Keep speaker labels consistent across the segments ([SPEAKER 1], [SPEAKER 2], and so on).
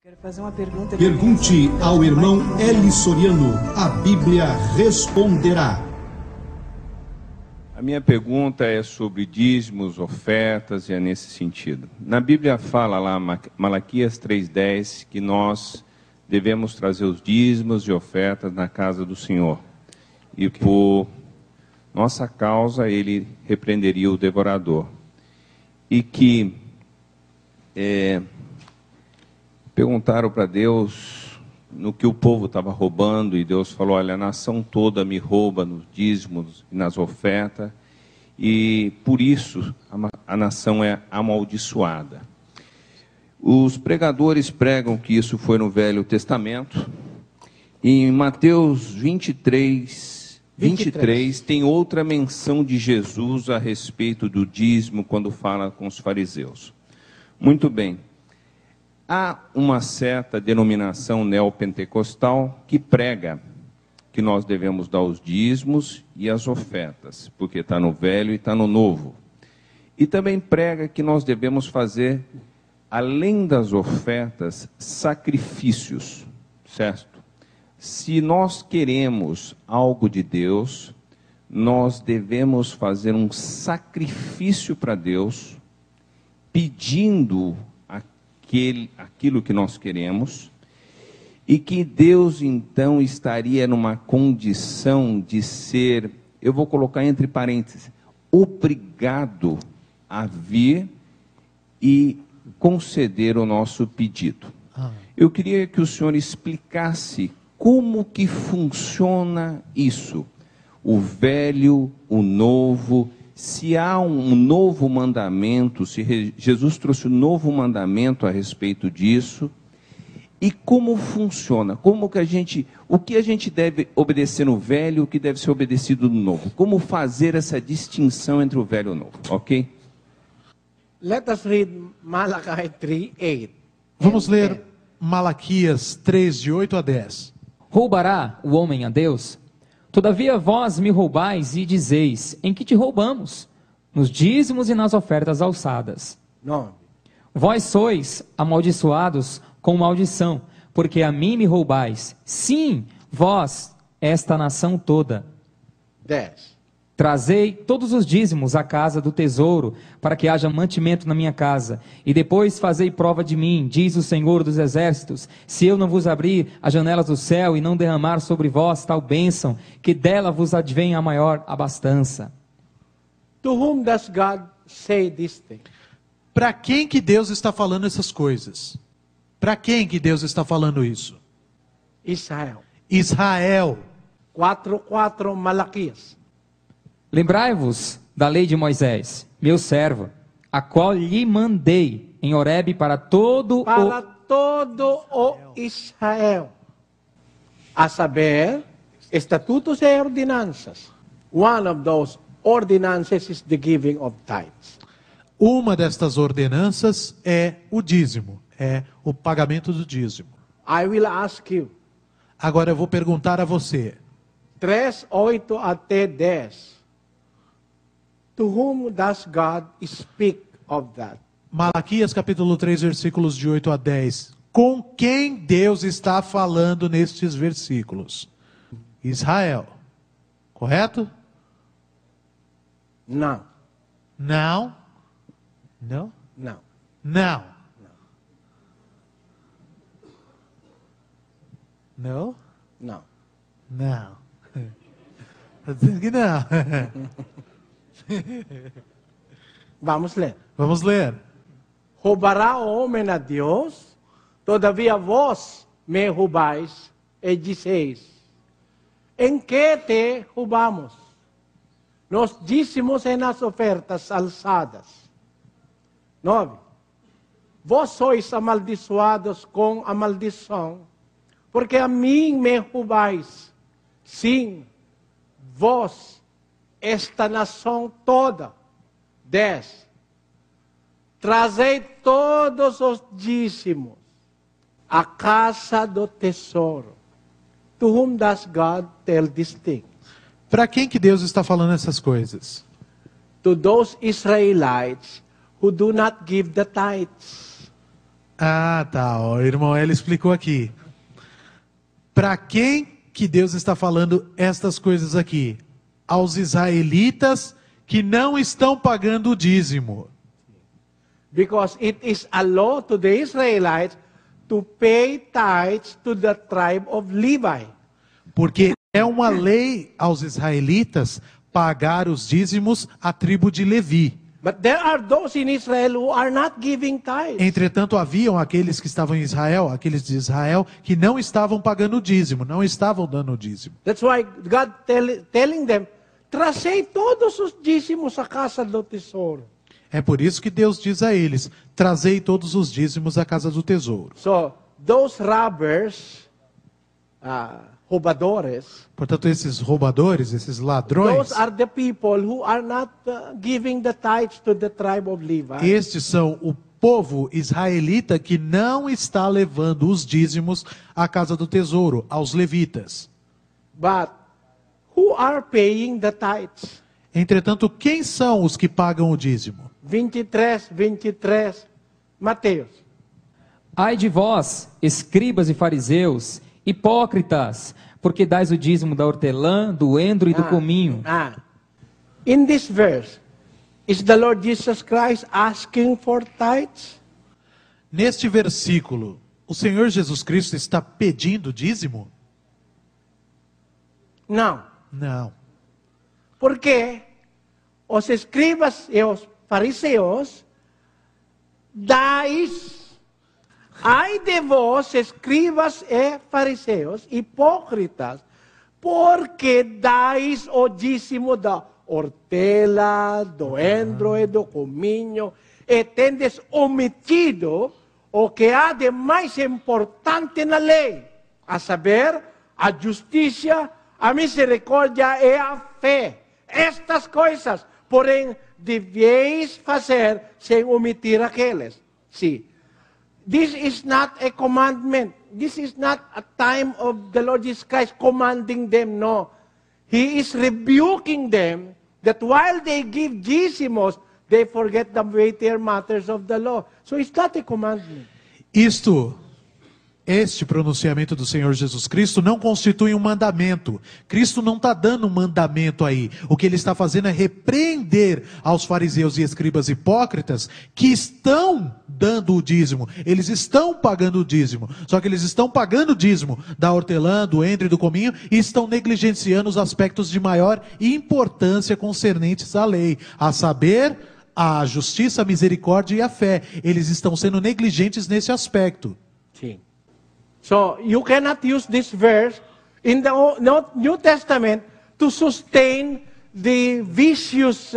[SPEAKER 1] Quero fazer uma pergunta.
[SPEAKER 2] Pergunte ao irmão Eli Soriano, a Bíblia responderá.
[SPEAKER 3] A minha pergunta é sobre dízimos, ofertas, e é nesse sentido. Na Bíblia fala lá, Malaquias 3,10, que nós devemos trazer os dízimos e ofertas na casa do Senhor. E por nossa causa ele repreenderia o devorador. E que perguntaram para Deus no que o povo estava roubando, e Deus falou: olha, a nação toda me rouba nos dízimos e nas ofertas, e por isso a nação é amaldiçoada. Os pregadores pregam que isso foi no Velho Testamento. Em Mateus 23 tem outra menção de Jesus a respeito do dízimo, quando fala com os fariseus. Muito bem. Há uma certa denominação neopentecostal que prega que nós devemos dar os dízimos e as ofertas, porque está no Velho e está no Novo. E também prega que nós devemos fazer, além das ofertas, sacrifícios, certo? Se nós queremos algo de Deus, nós devemos fazer um sacrifício para Deus, pedindo aquilo que nós queremos, e que Deus então estaria numa condição de ser, eu vou colocar entre parênteses, obrigado a vir e conceder o nosso pedido. Eu queria que o senhor explicasse como que funciona isso, o velho, o novo. Se há um novo mandamento, se Jesus trouxe um novo mandamento a respeito disso, e como funciona, o que a gente deve obedecer no velho, o que deve ser obedecido no novo, como fazer essa distinção entre o velho e o novo, ok?
[SPEAKER 4] Let us read Malachi 3:8.
[SPEAKER 5] Vamos ler Malaquias 3, de 8 a 10.
[SPEAKER 6] Roubará o homem a Deus? Todavia vós me roubais e dizeis: em que te roubamos? Nos dízimos e nas ofertas alçadas.
[SPEAKER 4] 9.
[SPEAKER 6] Vós sois amaldiçoados com maldição, porque a mim me roubais. Sim, vós, esta nação toda.
[SPEAKER 4] 10.
[SPEAKER 6] Trazei todos os dízimos à casa do tesouro, para que haja mantimento na minha casa. E depois fazei prova de mim, diz o Senhor dos Exércitos, se eu não vos abrir as janelas do céu e não derramar sobre vós tal bênção, que dela vos advenha a maior abastança.
[SPEAKER 4] To whom does God say this thing?
[SPEAKER 5] Para quem que Deus está falando essas coisas? Para quem que Deus está falando isso?
[SPEAKER 4] Israel.
[SPEAKER 5] Israel.
[SPEAKER 4] 4:4 Malaquias.
[SPEAKER 6] Lembrai-vos da lei de Moisés, meu servo, a qual lhe mandei em Horebe para todo
[SPEAKER 4] o Israel, a saber, estatutos e ordenanças. One of those ordinances is the giving of tithes.
[SPEAKER 5] Uma destas ordenanças é o dízimo, é o pagamento do dízimo.
[SPEAKER 4] I will ask you.
[SPEAKER 5] Agora eu vou perguntar a você.
[SPEAKER 4] 3:8 até 10. To whom does God speak of that?
[SPEAKER 5] Malaquias capítulo 3, versículos de 8 a 10. Com quem Deus está falando nestes versículos? Israel. Correto?
[SPEAKER 4] Não.
[SPEAKER 5] Não. Não?
[SPEAKER 4] Não.
[SPEAKER 5] Não. Não?
[SPEAKER 4] Não.
[SPEAKER 5] Não. Está dizendo que não.
[SPEAKER 4] Vamos ler.
[SPEAKER 5] Vamos ler.
[SPEAKER 4] Roubará o homem a Deus? Todavia vós me roubais e dizeis: em que te roubamos? Nos dízimos e nas ofertas alçadas. 9. Vós sois amaldiçoados com a maldição, porque a mim me roubais. Sim, vós, esta nação toda. 10. Trazei todos os dízimos à casa do tesouro. To whom does God tell these things?
[SPEAKER 5] Para quem que Deus está falando essas coisas?
[SPEAKER 4] To those Israelites who do not give the tithes.
[SPEAKER 5] Ah, tá. O irmão Eli explicou aqui. Para quem que Deus está falando estas coisas aqui? Aos israelitas que não estão pagando o dízimo.
[SPEAKER 4] Because it is a law to the Israelites to pay tithes to the tribe of Levi.
[SPEAKER 5] Porque é uma lei aos israelitas pagar os dízimos à tribo de Levi.
[SPEAKER 4] But there are those in Israel who are not giving tithes.
[SPEAKER 5] Entretanto, haviam aqueles que estavam em Israel, aqueles de Israel, que não estavam pagando o dízimo, não estavam dando o dízimo.
[SPEAKER 4] That's why God telling them, trazei todos os dízimos à casa do tesouro.
[SPEAKER 5] É por isso que Deus diz a eles, trazei todos os dízimos à casa do tesouro.
[SPEAKER 4] So, those robbers, roubadores,
[SPEAKER 5] Portanto, esses roubadores, esses ladrões,
[SPEAKER 4] those are the people who are not giving the tithes to the tribe of Levi.
[SPEAKER 5] estes são o povo israelita que não está levando os dízimos à casa do tesouro, aos levitas.
[SPEAKER 4] But who are paying the tithes?
[SPEAKER 5] Entretanto, quem são os que pagam o dízimo? 23,
[SPEAKER 4] Mateus.
[SPEAKER 6] Ai de vós, escribas e fariseus, hipócritas, porque dais o dízimo da hortelã, do endro e do cominho.
[SPEAKER 4] In this verse, is the Lord Jesus Christ asking for tithes?
[SPEAKER 5] Neste versículo, o Senhor Jesus Cristo está pedindo dízimo?
[SPEAKER 4] Não.
[SPEAKER 5] Não.
[SPEAKER 4] Porque os escribas e os fariseus dais, ai de vós, escribas e fariseus, hipócritas, porque dais o dízimo da hortela, do endro e do cominho, e tendes omitido o que há de mais importante na lei, a saber, a justiça, a misericórdia e a fé. Estas coisas, porém, deveis fazer sem omitir aqueles. See, this is not a commandment. This is not a time of the Lord Jesus Christ commanding them. No. He is rebuking them that while they give dízimos, they forget the weightier matters of the law. So it's not a commandment.
[SPEAKER 5] Este pronunciamento do Senhor Jesus Cristo não constitui um mandamento. Cristo não está dando um mandamento aí. O que ele está fazendo é repreender aos fariseus e escribas hipócritas que estão dando o dízimo. Eles estão pagando o dízimo. Só que eles estão pagando o dízimo da hortelã, do endro e do cominho e estão negligenciando os aspectos de maior importância concernentes à lei. A saber, a justiça, a misericórdia e a fé. Eles estão sendo negligentes nesse aspecto.
[SPEAKER 4] Sim. So you cannot use this verse in the New Testament to sustain the vicious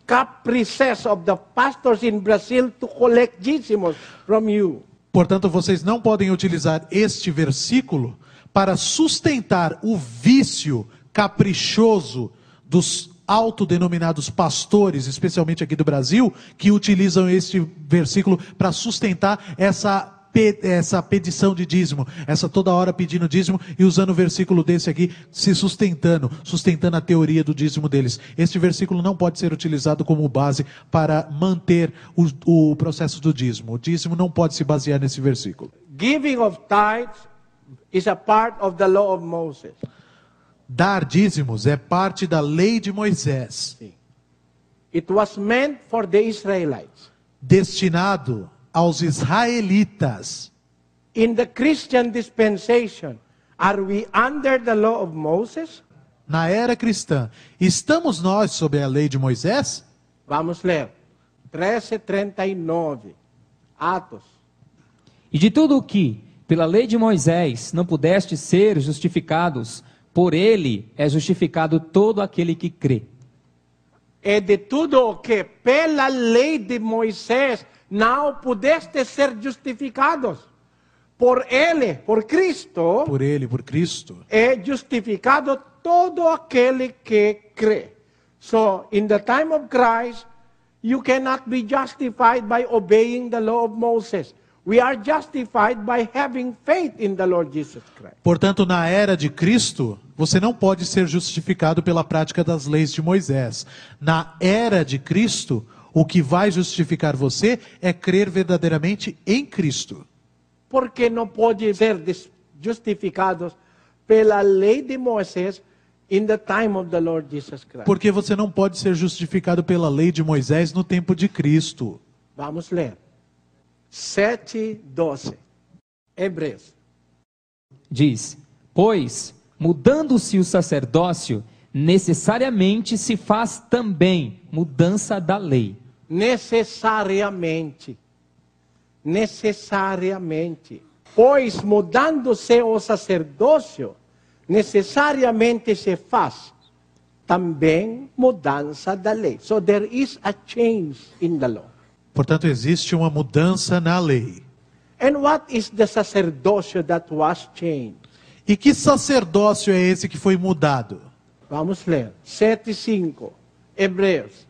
[SPEAKER 4] caprices of the pastors in Brazil to collect dízimos from you.
[SPEAKER 5] Portanto, vocês não podem utilizar este versículo para sustentar o vício caprichoso dos autodenominados pastores, especialmente aqui do Brasil, que utilizam este versículo para sustentar essa pedição de dízimo, essa toda hora pedindo dízimo e usando o versículo desse aqui, se sustentando a teoria do dízimo deles. Este versículo não pode ser utilizado como base para manter o processo do dízimo. O dízimo não pode se basear nesse versículo.
[SPEAKER 4] Giving of tithes is a part of the law of Moses.
[SPEAKER 5] Dar dízimos é parte da lei de Moisés.
[SPEAKER 4] It was meant for the Israelites.
[SPEAKER 5] Destinado aos israelitas.
[SPEAKER 4] In the Christian dispensation, are we under the law of Moses?
[SPEAKER 5] Na era cristã, estamos nós sob a lei de Moisés?
[SPEAKER 4] Vamos ler. 13:39. Atos.
[SPEAKER 6] E de tudo o que, pela lei de Moisés, não pudeste ser justificados, por ele é justificado todo aquele que crê.
[SPEAKER 4] E de tudo o que, pela lei de Moisés, não pudeste ser justificados. Por ele, por Cristo.
[SPEAKER 5] Por ele, por Cristo.
[SPEAKER 4] É justificado todo aquele que crê. So, in the time of Christ, you cannot be justified by obeying the law of Moses. We are justified by having faith in the Lord Jesus Christ.
[SPEAKER 5] Portanto, na era de Cristo, você não pode ser justificado pela prática das leis de Moisés. Na era de Cristo, O que vai justificar você é crer verdadeiramente em Cristo.
[SPEAKER 4] Porque não pode ser justificados pela lei de Moisés in the time of the Lord Jesus Christ.
[SPEAKER 5] Porque você não pode ser justificado pela lei de Moisés no tempo de Cristo.
[SPEAKER 4] Vamos ler. 7:12. Hebreus.
[SPEAKER 6] Diz: pois, mudando-se o sacerdócio, necessariamente se faz também mudança da lei.
[SPEAKER 4] Necessariamente. Pois, mudando-se o sacerdócio, necessariamente se faz também mudança da lei. So there is a change in the law.
[SPEAKER 5] Portanto, existe uma mudança na lei.
[SPEAKER 4] And what is the sacerdócio that was changed?
[SPEAKER 5] E que sacerdócio é esse que foi mudado?
[SPEAKER 4] Vamos ler. 7:5. Hebreus.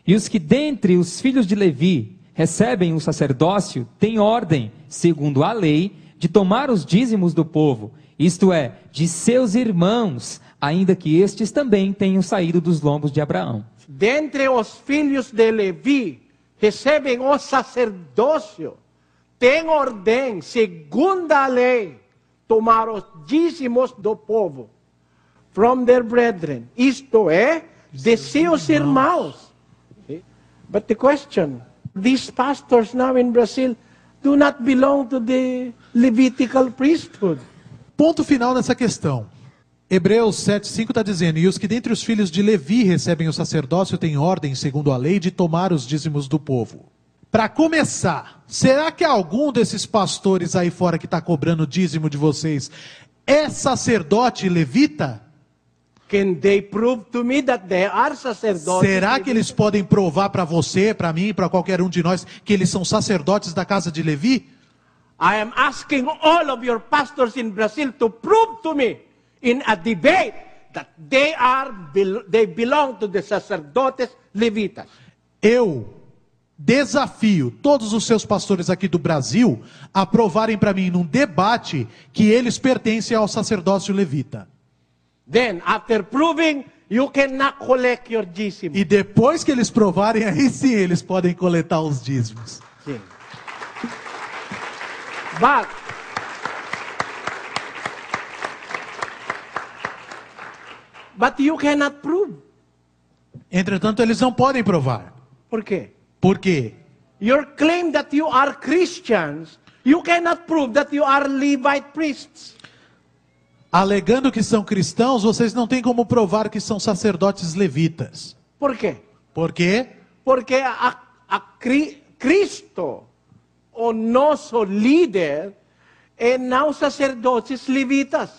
[SPEAKER 6] E os que dentre os filhos de Levi recebem o sacerdócio têm ordem, segundo a lei, de tomar os dízimos do povo, isto é, de seus irmãos, ainda que estes também tenham saído dos lombos de Abraão.
[SPEAKER 4] Dentre os filhos de Levi recebem o sacerdócio, tem ordem, segundo a lei, tomar os dízimos do povo, from their brethren, isto é, de seus irmãos. But the question, these pastors now in Brazil do not belong to the Levitical priesthood.
[SPEAKER 5] Ponto final nessa questão. Hebreus 7:5 está dizendo: e os que dentre os filhos de Levi recebem o sacerdócio têm ordem, segundo a lei, de tomar os dízimos do povo. Para começar, será que algum desses pastores aí fora que está cobrando o dízimo de vocês é sacerdote levita?
[SPEAKER 4] Can they prove to me that they are sacerdotes?
[SPEAKER 5] Será que eles podem provar para você, para mim, para qualquer um de nós, que eles são sacerdotes da casa de Levi?
[SPEAKER 4] I am asking all of your pastors in Brazil to prove to me in a debate that they belong to the sacerdotes levitas.
[SPEAKER 5] Eu desafio todos os seus pastores aqui do Brasil a provarem para mim num debate que eles pertencem ao sacerdócio levita.
[SPEAKER 4] Then, after proving, you cannot collect your dízimo.
[SPEAKER 5] E depois que eles provarem, aí sim eles podem coletar os dízimos.
[SPEAKER 4] Sim. But you cannot prove.
[SPEAKER 5] Entretanto, eles não podem provar.
[SPEAKER 4] Por quê?
[SPEAKER 5] Por quê?
[SPEAKER 4] Your claim that you are Christians, you cannot prove that you are Levite priests.
[SPEAKER 5] Alegando que são cristãos, vocês não têm como provar que são sacerdotes levitas.
[SPEAKER 4] Por quê?
[SPEAKER 5] Por quê?
[SPEAKER 4] Porque Cristo, o nosso líder, é não sacerdotes levitas.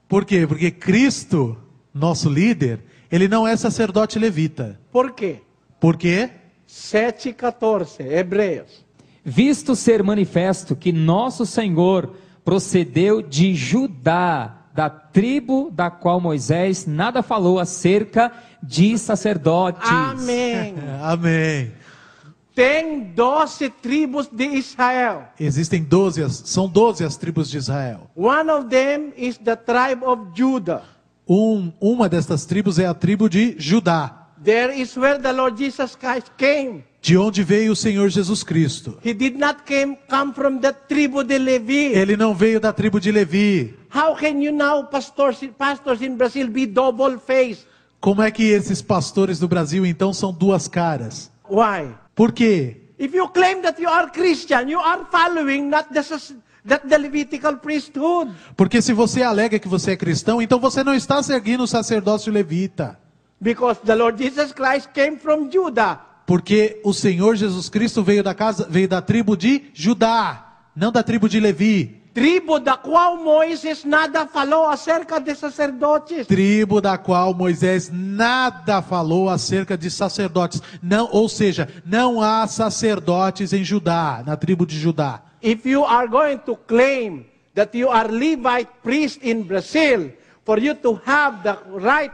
[SPEAKER 5] Por quê? Porque Cristo, nosso líder, ele não é sacerdote levita.
[SPEAKER 4] Por quê?
[SPEAKER 5] Por quê?
[SPEAKER 4] 7:14, Hebreus.
[SPEAKER 6] Visto ser manifesto que nosso Senhor procedeu de Judá, da tribo da qual Moisés nada falou acerca de sacerdotes.
[SPEAKER 4] Amém.
[SPEAKER 5] Amém.
[SPEAKER 4] Tem 12 tribos de Israel.
[SPEAKER 5] Existem são 12 as tribos de Israel.
[SPEAKER 4] One of them is the tribe of Judah.
[SPEAKER 5] Uma destas tribos é a tribo de Judá.
[SPEAKER 4] There is where the Lord Jesus Christ came.
[SPEAKER 5] De onde veio o Senhor Jesus Cristo.
[SPEAKER 4] He did not come from the tribu de Levi.
[SPEAKER 5] Ele não veio da tribo de Levi.
[SPEAKER 4] How can you now, pastors in Brazil, be double-faced?
[SPEAKER 5] Como é que esses pastores do Brasil então são duas caras?
[SPEAKER 4] Why?
[SPEAKER 5] Por quê?
[SPEAKER 4] If you claim that you are Christian, you are following not the Levitical priesthood.
[SPEAKER 5] Porque se você alega que você é cristão, então você não está seguindo o sacerdócio levita.
[SPEAKER 4] Because the Lord Jesus Christ came from Judah.
[SPEAKER 5] Porque o Senhor Jesus Cristo veio da tribo de Judá, não da tribo de Levi.
[SPEAKER 4] Tribo da qual Moisés nada falou acerca de sacerdotes.
[SPEAKER 5] Tribo da qual Moisés nada falou acerca de sacerdotes. Não, ou seja, não há sacerdotes em Judá, na tribo de Judá.
[SPEAKER 4] If you are going to claim that you are Levite priest in Brazil, for you to have the right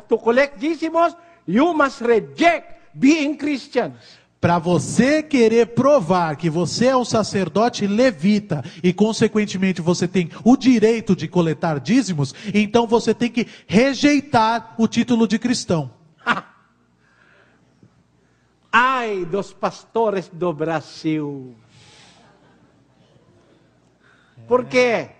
[SPEAKER 4] to collect dízimos, you must reject being Christians.
[SPEAKER 5] Para você querer provar que você é um sacerdote levita e consequentemente você tem o direito de coletar dízimos, então você tem que rejeitar o título de cristão.
[SPEAKER 4] Ai dos pastores do Brasil. Por quê?